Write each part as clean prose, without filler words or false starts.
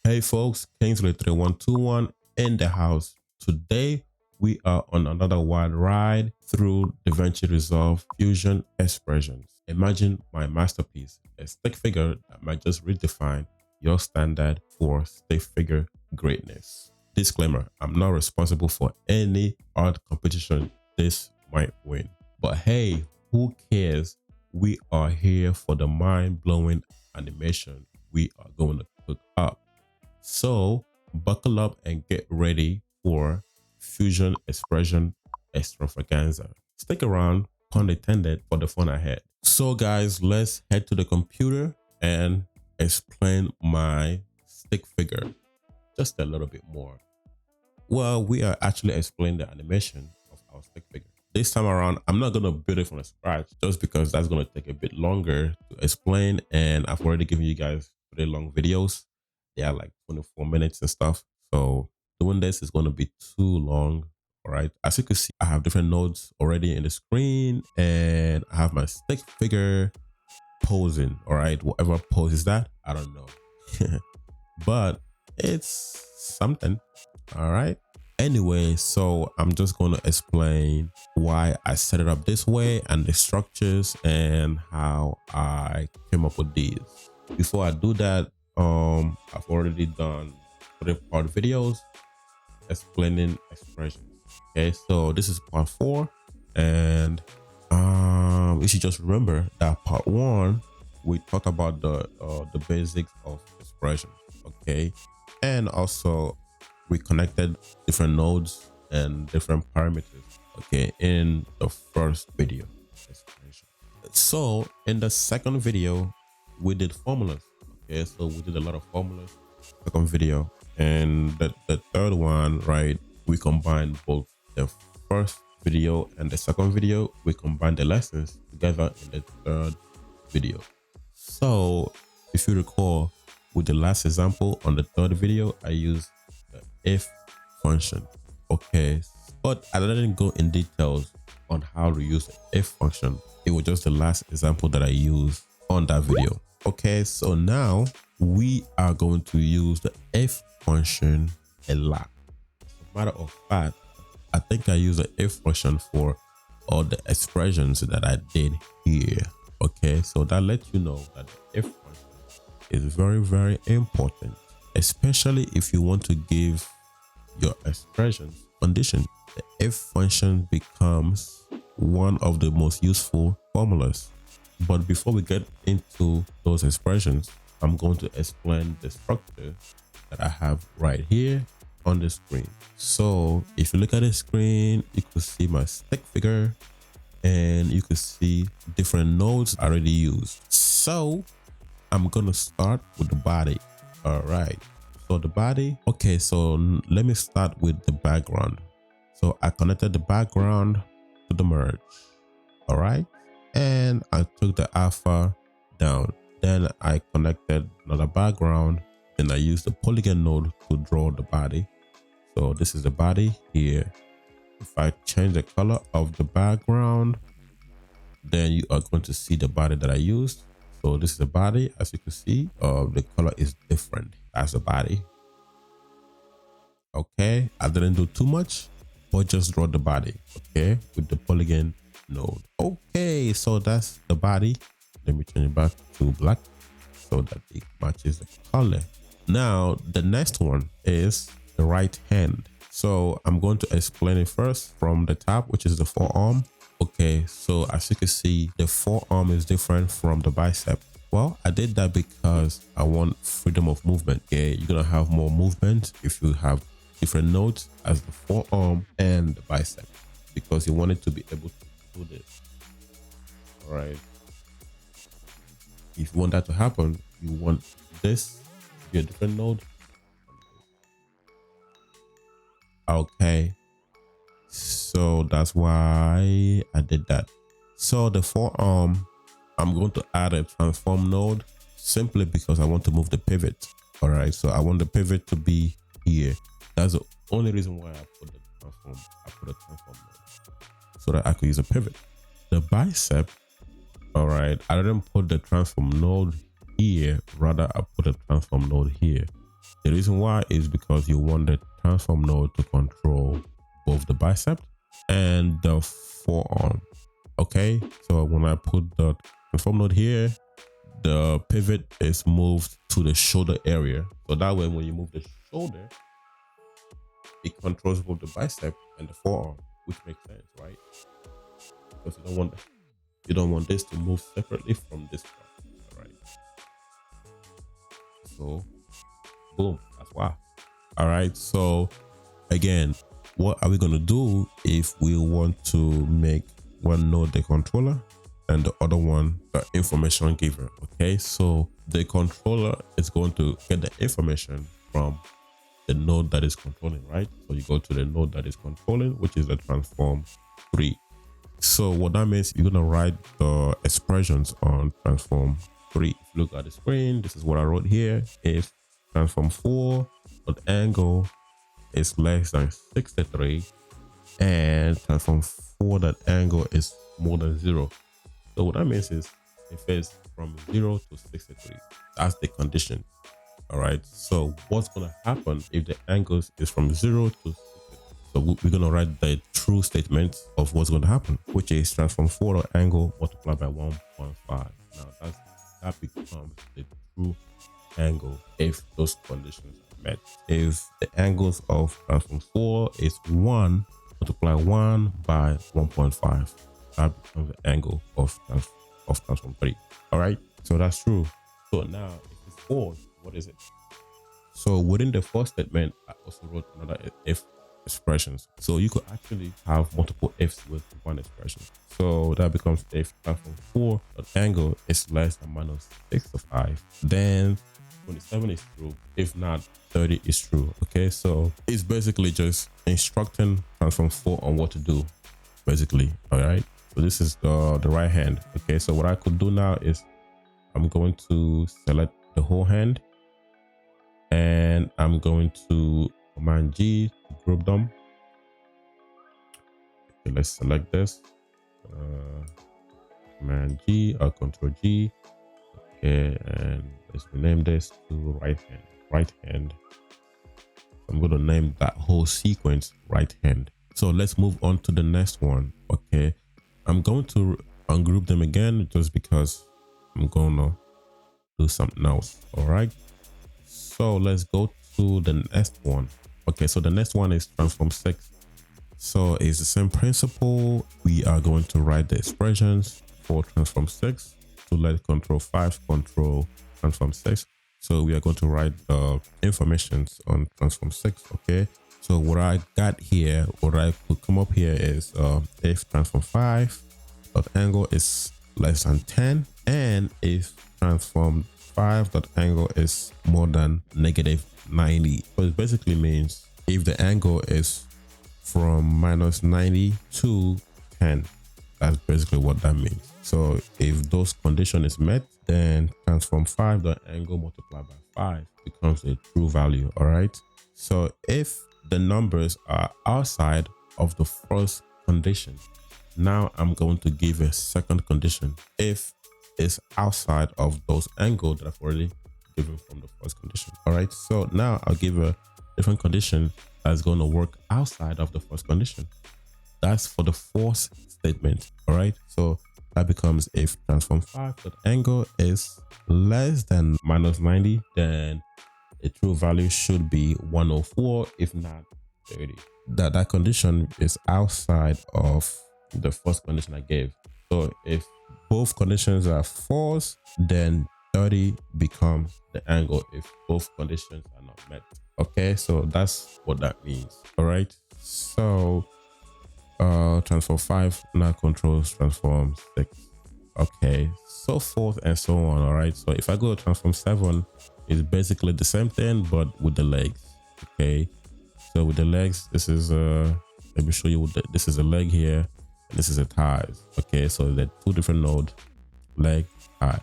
Hey folks, Kingsley3121 in the house. Today we are on another wild ride through DaVinci Resolve Fusion Expressions. Imagine my masterpiece, a stick figure that might just redefine your standard for stick figure greatness. Disclaimer, I'm not responsible for any art competition this might win. But hey, who cares? We are here for the mind-blowing animation we are going to cook up. So buckle up and get ready for Fusion Expression Extravaganza. Stick around, pun intended, for the fun ahead. So guys, let's head to the computer and explain my stick figure just a little bit more. Well, we are actually explaining the animation of our stick figure. This time around, I'm not going to build it from scratch just because that's going to take a bit longer to explain. And I've already given you guys pretty long videos. They are like 24 minutes and stuff. So doing this is going to be too long. All right. As you can see, I have different nodes already in the screen and I have my stick figure posing. All right. Whatever pose is that, I don't know. But it's something. All right. Anyway, so I'm just going to explain why I set it up this way and the structures and how I came up with these. Before I do that, I've already done 3-part videos explaining expressions. Okay, so this is part 4, and you should just remember that part 1 we talked about the basics of expressions. Okay, and also we connected different nodes and different parameters, okay, in the first video. So in the second video, we did formulas. Okay, so we did a lot of formulas, second video. And the third one, right, we combined both the first video and the second video. We combined the lessons together in the third video. So if you recall, with the last example on the third video, I used the if function. Okay, but I didn't go in details on how to use the if function. It was just the last example that I used on that video. Okay, so now we are going to use the if function a lot. As a matter of fact, I think I use the if function for all the expressions that I did here. Okay, so that lets you know that the if function is very, very important, especially if you want to give your expressions condition. The if function becomes one of the most useful formulas. But before we get into those expressions, I'm going to explain the structure that I have right here on the screen. So if you look at the screen, you could see my stick figure and you could see different nodes already used. So I'm going to start with the body. All right. So the body. Okay, so let me start with the background. So I connected the background to the merge. All right. And I took the alpha down. Then I connected another background. Then I used the polygon node to draw the body. So this is the body here. If I change the color of the background, then you are going to see the body that I used. So this is the body. As you can see, the color is different. That's the body. Okay, I didn't do too much, but just draw the body. Okay, with the polygon node. Okay, so that's the body. Let me change it back to black so that it matches the color. Now the next one is the right hand. So I'm going to explain it first from the top, which is the forearm. Okay, so as you can see, the forearm is different from the bicep. Well, I did that because I want freedom of movement. Okay, you're gonna have more movement if you have different nodes as the forearm and the bicep, because you want it to be able to do this. All right. If you want that to happen, you want this to be a different node. Okay. So that's why I did that. So the forearm, I'm going to add a transform node simply because I want to move the pivot. All right. So I want the pivot to be here. That's the only reason why I put the transform. I put a transform node so that I could use a pivot. The bicep, all right, I didn't put the transform node here, rather I put a transform node here. The reason why is because you want the transform node to control both the bicep and the forearm. Okay, so when I put the transform node here, the pivot is moved to the shoulder area. So that way, when you move the shoulder, it controls both the bicep and the forearm, which makes sense, right? Because you don't want this to move separately from this part. All right. So, boom, that's why. All right. So, again, what are we gonna do if we want to make one node the controller and the other one the information giver? Okay, so the controller is going to get the information from the node that is controlling, right? So you go to the node that is controlling, which is the transform 3. So what that means, you're gonna write the expressions on transform 3. If you look at the screen, this is what I wrote here. If transform 4 dot angle is less than 63 and transform 4 that angle is more than 0. So what that means is if it's from 0 to 63, that's the condition. All right, so what's going to happen if the angle is from 0 to 63? So we're going to write the true statement of what's going to happen, which is transform 4 angle multiplied by 1.5. Now that becomes the true angle if those conditions are met. If the angles of transform 4 is 1, multiply 1 by 1.5, that becomes the angle of transform 3. All right, so that's true. So now if it's 4, what is it? So within the first statement, I also wrote another if expressions. So you could actually have multiple ifs with one expression. So that becomes if transform 4 angle is less than minus 6 to 5, then 27 is true. If not, 30 is true. Okay, so it's basically just instructing transform 4 on what to do, basically. All right, so this is the right hand. Okay, so what I could do now is I'm going to select the whole hand and I'm going to command G to group them. Okay, let's select this. Command G or Control G. Okay, and let's rename this to right hand. Right hand. I'm going to name that whole sequence right hand. So let's move on to the next one. Okay, I'm going to ungroup them again just because I'm going to do something else. All right, so let's go to the next one. Okay, so the next one is transform 6. So it's the same principle. We are going to write the expressions for transform 6 to let control 5 control transform 6. So we are going to write the informations on transform 6. Okay, so what I got here, what I could come up here is if transform 5 dot angle is less than 10 and if transform 5 dot angle is more than negative 90. So it basically means if the angle is from minus 90 to 10, that's basically what that means. So if those condition is met, then transform 5 dot angle multiplied by 5 becomes a true value. All right, so if the numbers are outside of the first condition, now I'm going to give a second condition if it's outside of those angles that I've already given from the first condition. All right, so now I'll give a different condition that's going to work outside of the first condition. That's for the fourth statement. All right, so that becomes if transform 5 dot angle is less than minus 90, then the true value should be 104, if not 30. That condition is outside of the first condition I gave. So if both conditions are false, then 30 becomes the angle if both conditions are not met. Okay, so that's what that means. All right, so transform 5 now controls transform 6. Okay, so forth and so on. All right, so if I go to transform 7, it's basically the same thing but with the legs. Okay, so with the legs, this is let me show you this is a leg here and this is a thighs. Okay, so they're two different nodes, leg, thigh.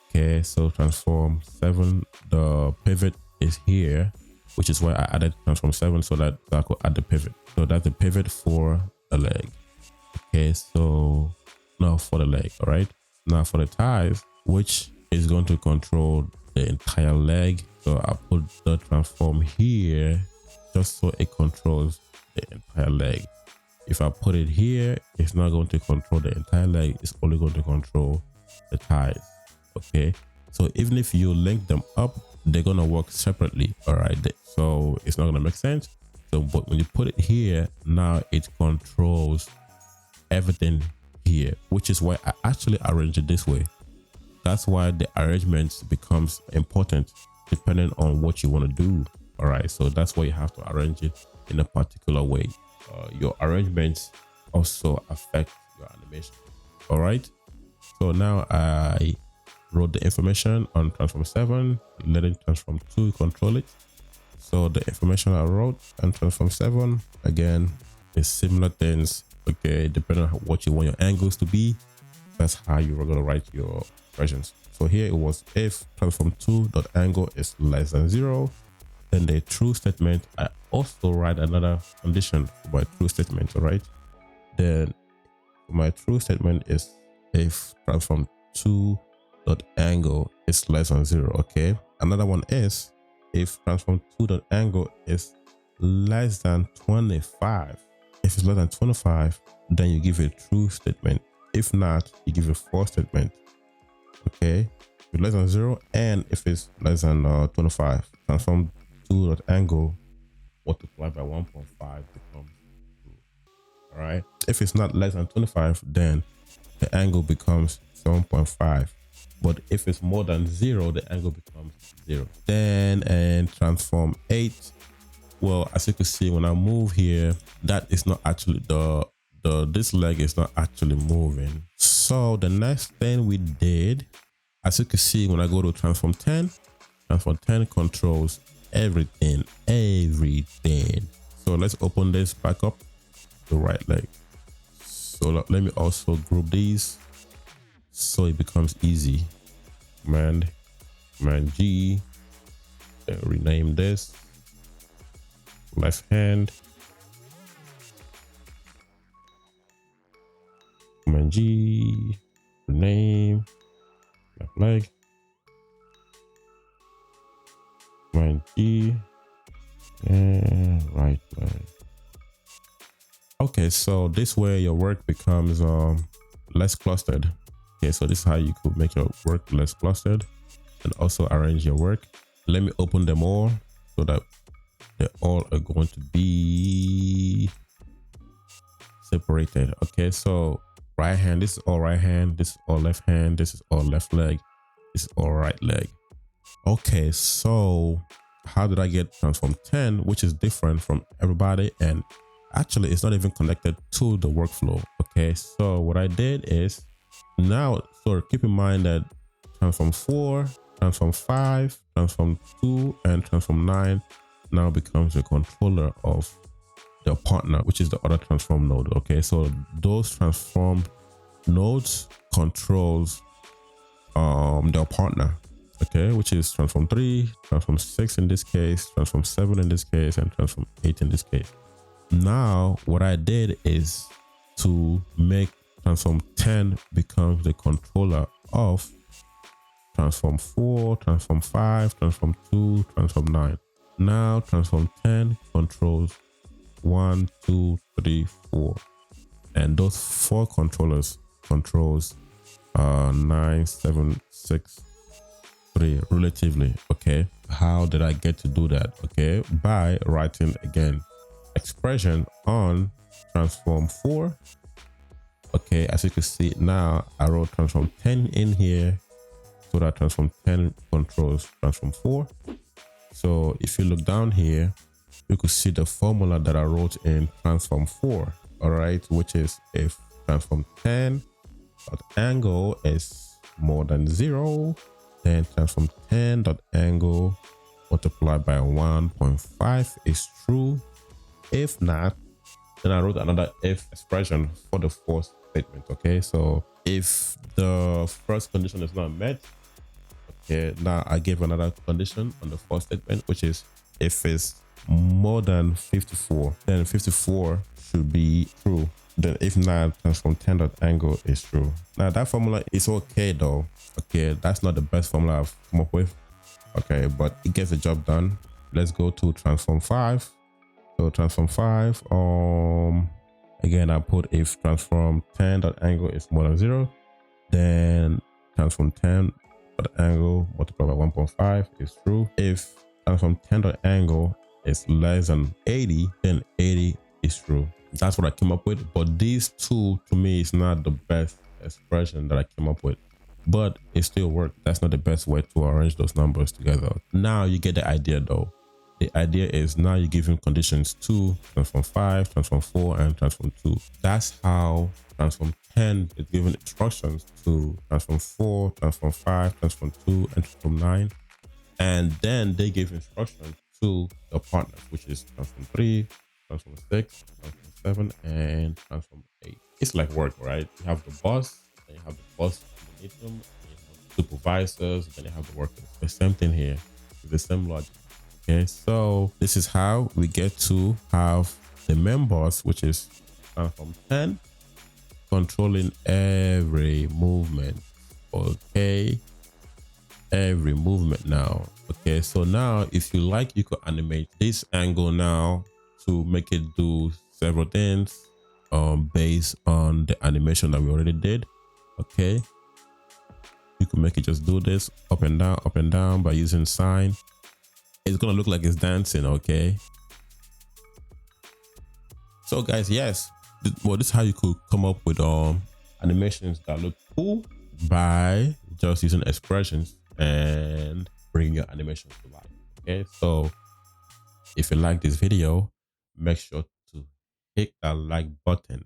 Okay, so transform 7, the pivot is here, which is why I added transform 7 so that I could add the pivot. So that's the pivot for the leg. Okay, so now for the leg. All right, now for the thighs, which is going to control the entire leg. So I put the transform here just so it controls the entire leg. If I put it here, it's not going to control the entire leg. It's only going to control the thighs. Okay. So even if you link them up, they're going to work separately. All right. So it's not going to make sense. So, but when you put it here, now it controls everything here, which is why I actually arrange it this way. That's why the arrangement becomes important depending on what you want to do. All right. So that's why you have to arrange it in a particular way. Your arrangements also affect your animation. All right. So now I wrote the information on transform 7, letting transform 2 control it. So the information I wrote on transform 7 again is similar things. Okay, depending on what you want your angles to be, that's how you're going to write your expressions. So here it was if transform 2.angle is less than 0, then the true statement, I also write another condition for my true statement. All right, then my true statement is if transform 2.angle is less than 0. Okay, another one is if transform 2.angle is less than 25. If it's less than 25, then you give a true statement. If not, you give a false statement. Okay, if less than 0, and if it's less than 25, transform 2.angle multiplied by 1.5 becomes true. All right. If it's not less than 25, then the angle becomes 7.5. But if it's more than 0, the angle becomes 0. Then and transform 8. Well, as you can see, when I move here, that is not actually this leg is not actually moving. So the next thing we did, as you can see, when I go to transform 10 controls everything. So let's open this back up, the right leg. So let me also group these so it becomes easy. Command G, rename this. Left hand, Command G, rename, left leg, Command G, and right leg. Okay, so this way your work becomes less clustered. Okay, so this is how you could make your work less clustered and also arrange your work. Let me open them all so that they all are going to be separated. Okay, so right hand, this is all right hand, this is all left hand, this is all left leg, this is all right leg. Okay, so how did I get transform 10, which is different from everybody, and actually it's not even connected to the workflow. Okay, so what I did is now, so keep in mind that transform 4, transform 5, transform 2, and transform 9 now becomes the controller of the partner, which is the other transform node. Okay, so those transform nodes controls their partner, okay, which is transform 3, transform 6 in this case, transform 7 in this case, and transform 8 in this case. Now what I did is to make transform 10 becomes the controller of transform 4, transform 5, transform 2, transform 9. Now transform 10 controls 1, 2, 3, 4, and those 4 controllers controls 9, 7, 6, 3 relatively. Okay, how did I get to do that? Okay, by writing again expression on transform 4. Okay, as you can see now, I wrote transform 10 in here so that transform 10 controls transform 4. So if you look down here, you could see the formula that I wrote in transform 4. All right, which is if transform 10 dot angle is more than 0, then transform 10 dot angle multiplied by 1.5 is true. If not, then I wrote another if expression for the fourth statement. Okay, so if the first condition is not met, okay, now I give another condition on the fourth statement, which is if it's more than 54, then 54 should be true. Then if not, transform 10 dot angle is true. Now that formula is okay though. Okay, that's not the best formula I've come up with, Okay, but it gets the job done. Let's go to transform 5. So transform 5, again, I put if transform 10 dot angle is more than 0, then transform 10 dot angle multiplied by 1.5 is true. If transform 10 dot angle is less than 80, then 80 is true. That's what I came up with. But these two, to me, is not the best expression that I came up with, but it still worked. That's not the best way to arrange those numbers together. Now you get the idea though. The idea is now you're giving conditions 2, transform 5, transform 4, and transform 2. That's how transform 10 is given instructions to transform 4, transform 5, transform 2, and transform 9. And then they give instructions to the partners, which is transform 3, transform 6, transform 7, and transform 8. It's like work, right? You have the boss, then you have the boss underneath them, then you have the supervisors, then you have the workers. The same thing here. It's the same logic. Okay, so this is how we get to have the main boss, which is transform 10, controlling every movement. Okay, every movement now. Okay, so now if you like, you could animate this angle now to make it do several things based on the animation that we already did. Okay, you can make it just do this up and down by using sine. It's gonna look like it's dancing. Okay, so guys, yes, well, this is how you could come up with animations that look cool by just using expressions and bringing your animation to life. Okay, so if you like this video, make sure to hit that like button.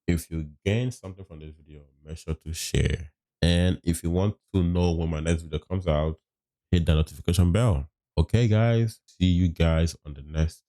If you gain something from this video, make sure to share. And if you want to know when my next video comes out, hit the notification bell. Okay, guys, see you guys on the next